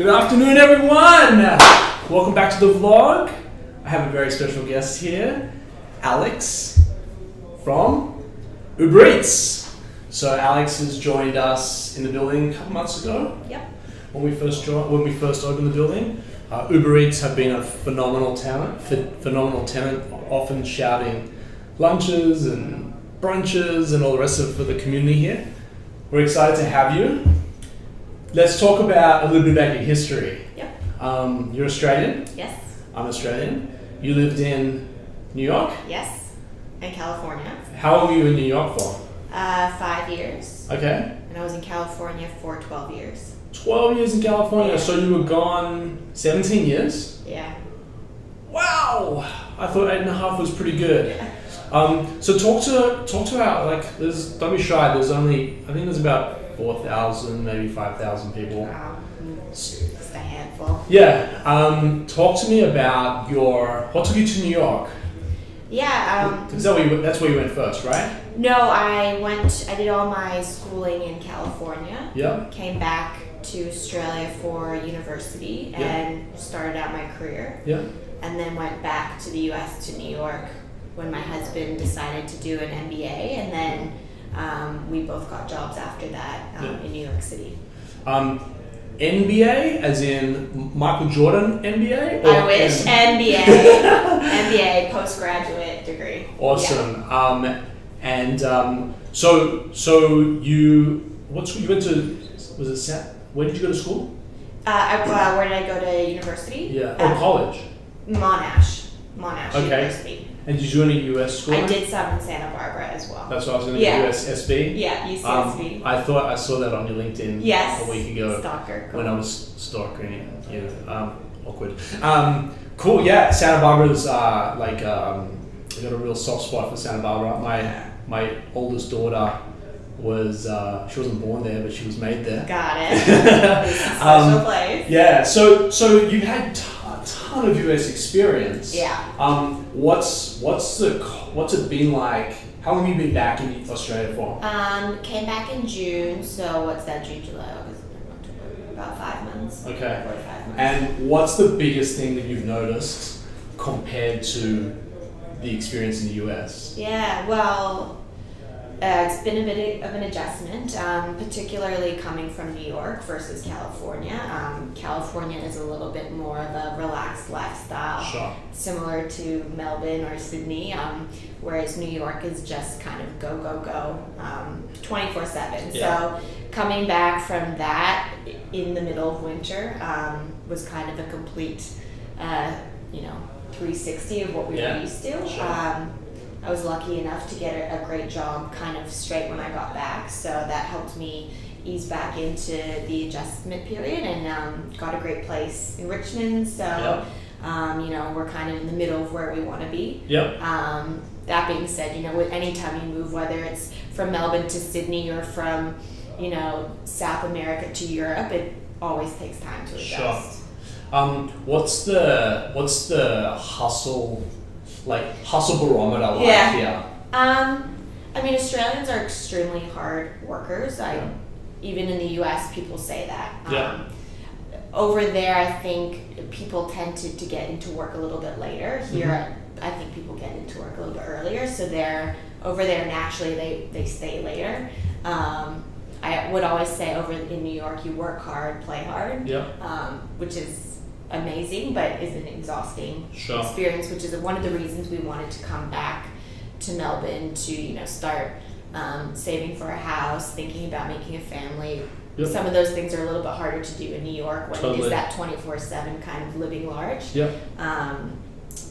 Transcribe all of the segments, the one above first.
Good afternoon, everyone! Welcome back to the vlog. I have a very special guest here, Alex from Uber Eats. So Alex has joined us in the building a couple months ago. Yep. When we first opened the building. Uber Eats have been a phenomenal tenant, often shouting lunches and brunches and all the rest of it for the community here. We're excited to have you. Let's talk about a little bit about your history. Yep. You're Australian. Yes. I'm Australian. You lived in New York? Yes. And California. How long were you in New York for? 5 years. Okay. And I was in California for 12 years. 12 years in California, Yeah. so you were gone 17 years? Yeah. Wow! I thought 8.5 was pretty good. Yeah. So talk to our, don't be shy, I think there's about 4,000, maybe 5,000 people. Just a handful. Yeah. Talk to me about what took you to New York? Yeah. That's where you went first, right? No, I did all my schooling in California. Yeah. Came back to Australia for university and started out my career. Yeah. And then went back to the US to New York when my husband decided to do an MBA, and then we both got jobs after that in New York City. NBA, as in Michael Jordan MBA? I wish. MBA. MBA, postgraduate degree. Awesome. Yeah. So you went to, where did you go to school? Where did I go to university? Yeah. College? Monash Okay. University. And did you do any US school? I did some in Santa Barbara as well. That's what I was going to do, USSB? Yeah, UCSB. I thought I saw that on your LinkedIn a week ago. Stalker. Cool. When I was stalking you. Awkward. Cool, yeah. Santa Barbara's I got a real soft spot for Santa Barbara. My oldest daughter was, she wasn't born there, but she was made there. Got it. It's a special place. Yeah, so you've had a ton of US experience. Yeah. What's it been like? How long have you been back in Australia for? Came back in June, so what's that, June, July, August, October, about 5 months. Okay. 4 to 5 months. And what's the biggest thing that you've noticed compared to the experience in the US? Yeah, well, it's been a bit of an adjustment, particularly coming from New York versus California. California is a little bit more of a relaxed lifestyle, Sure. similar to Melbourne or Sydney, whereas New York is just kind of go, go, go, 24/7. Yeah. So coming back from that in the middle of winter was kind of a complete, 360 of what we were used to. Sure. I was lucky enough to get a great job kind of straight when I got back, so that helped me ease back into the adjustment period, and got a great place in Richmond, so we're kind of in the middle of where we want to be. Yep. That being said, with any time you move, whether it's from Melbourne to Sydney or from South America to Europe, it always takes time to adjust. Sure. What's the hustle barometer like here? Australians are extremely hard workers. Even in the US, people say that. Over there, I think people tend to get into work a little bit later. Here, I think people get into work a little bit earlier, so over there naturally they stay later. I would always say over in New York, you work hard, play hard, which is amazing, but is an exhausting experience, which is one of the reasons we wanted to come back to Melbourne to start saving for a house, thinking about making a family. Some of those things are a little bit harder to do in New York when it is that 24/7 kind of living large.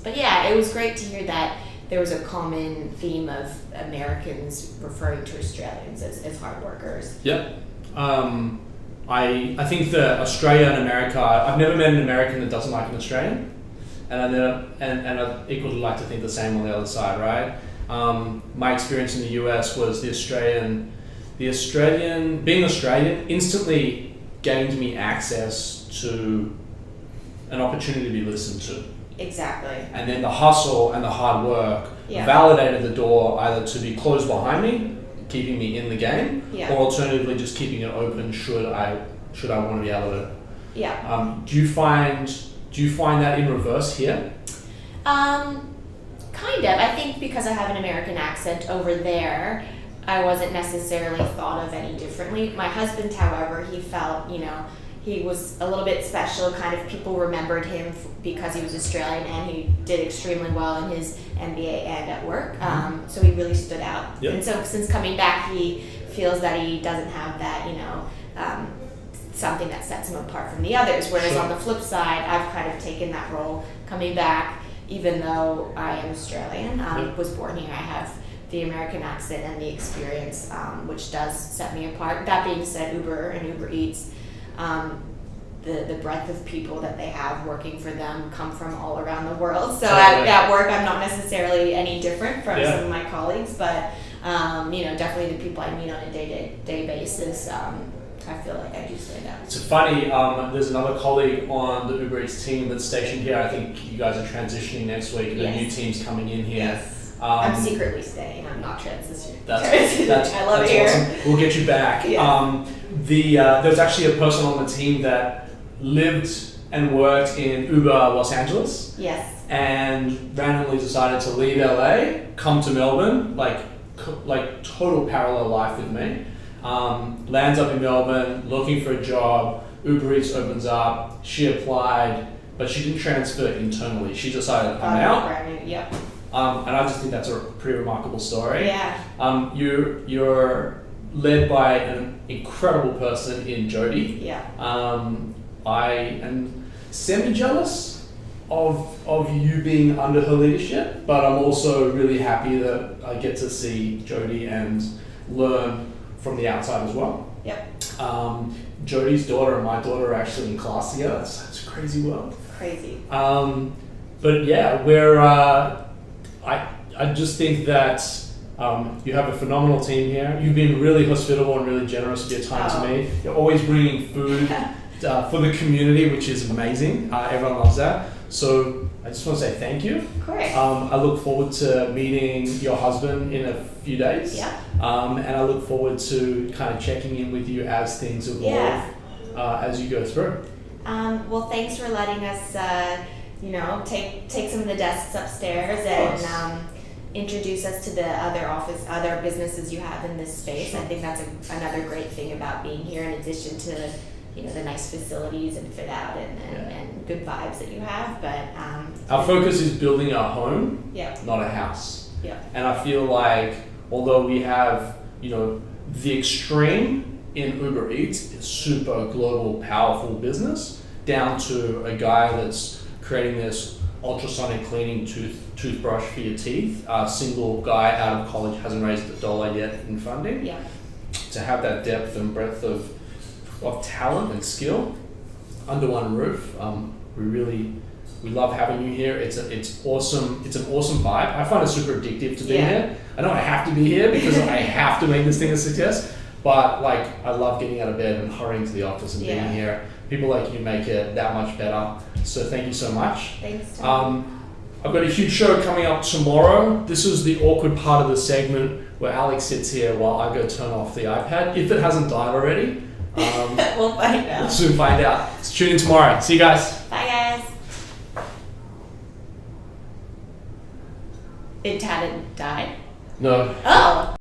But yeah, it was great to hear that there was a common theme of Americans referring to Australians as hard workers. I think that Australia and America, I've never met an American that doesn't like an Australian, and I equally like to think the same on the other side, right? My experience in the US was being Australian instantly gained me access to an opportunity to be listened to. Exactly. And then the hustle and the hard work validated the door either to be closed behind me, keeping me in the game, or alternatively just keeping it open should I want to be able Yeah. Do you find that in reverse here? Kind of. I think because I have an American accent over there, I wasn't necessarily thought of any differently. My husband, however, he felt, he was a little bit special. Kind of people remembered him because he was Australian and he did extremely well in his MBA and at work. So he really stood out. Yep. And so since coming back, he feels that he doesn't have that, something that sets him apart from the others. Whereas on the flip side, I've kind of taken that role coming back, even though I am Australian, was born here. I have the American accent and the experience, which does set me apart. That being said, Uber and Uber Eats, the breadth of people that they have working for them come from all around the world. So at work, I'm not necessarily any different from some of my colleagues, but definitely the people I meet on a day-to-day basis, I feel like I do stand out. It's funny, there's another colleague on the Uber Eats team that's stationed here. I think you guys are transitioning next week. The new team's coming in here. Yes. I'm secretly staying. I'm not transitioning. That's I love it here. Awesome. We'll get you back. Yes. There's actually a person on the team that lived and worked in Uber Los Angeles. Yes. And randomly decided to leave LA, come to Melbourne, like total parallel life with me. Lands up in Melbourne, looking for a job. Uber Eats opens up. She applied, but she didn't transfer internally. She decided I'm out. Yep. And I just think that's a pretty remarkable story. Yeah. You're led by an incredible person in Jody. Yeah. I am semi-jealous of you being under her leadership, but I'm also really happy that I get to see Jody and learn from the outside as well. Yep. Jody's daughter and my daughter are actually in class together. It's a crazy world. Crazy. But yeah, I just think that you have a phenomenal team here. You've been really hospitable and really generous with your time to me. You're always bringing food for the community, which is amazing. Everyone loves that. So I just want to say thank you. Of course. I look forward to meeting your husband in a few days. Yeah. And I look forward to kind of checking in with you as things evolve as you go through. Well, thanks for letting us, take some of the desks upstairs and introduce us to the other businesses you have in this space. I think that's another great thing about being here, in addition to the nice facilities and fit out and good vibes that you have. But our focus is building a home, not a house. Yeah. And I feel like although we have the extreme in Uber Eats, is super global, powerful business, down to a guy that's creating this ultrasonic cleaning toothbrush for your teeth. A single guy out of college hasn't raised $1 yet in funding. Yeah. To have that depth and breadth of talent and skill under one roof, we love having you here. It's awesome. It's an awesome vibe. I find it super addictive to be here. I know I have to be here because I have to make this thing a success. But I love getting out of bed and hurrying to the office and being here. People like you make it that much better. So thank you so much. Thanks, Tom. I've got a huge show coming up tomorrow. This is the awkward part of the segment where Alex sits here while I go turn off the iPad. If it hasn't died already, we'll find out. We'll soon find out. So tune in tomorrow. See you guys. Bye, guys. It hadn't died? No. Oh.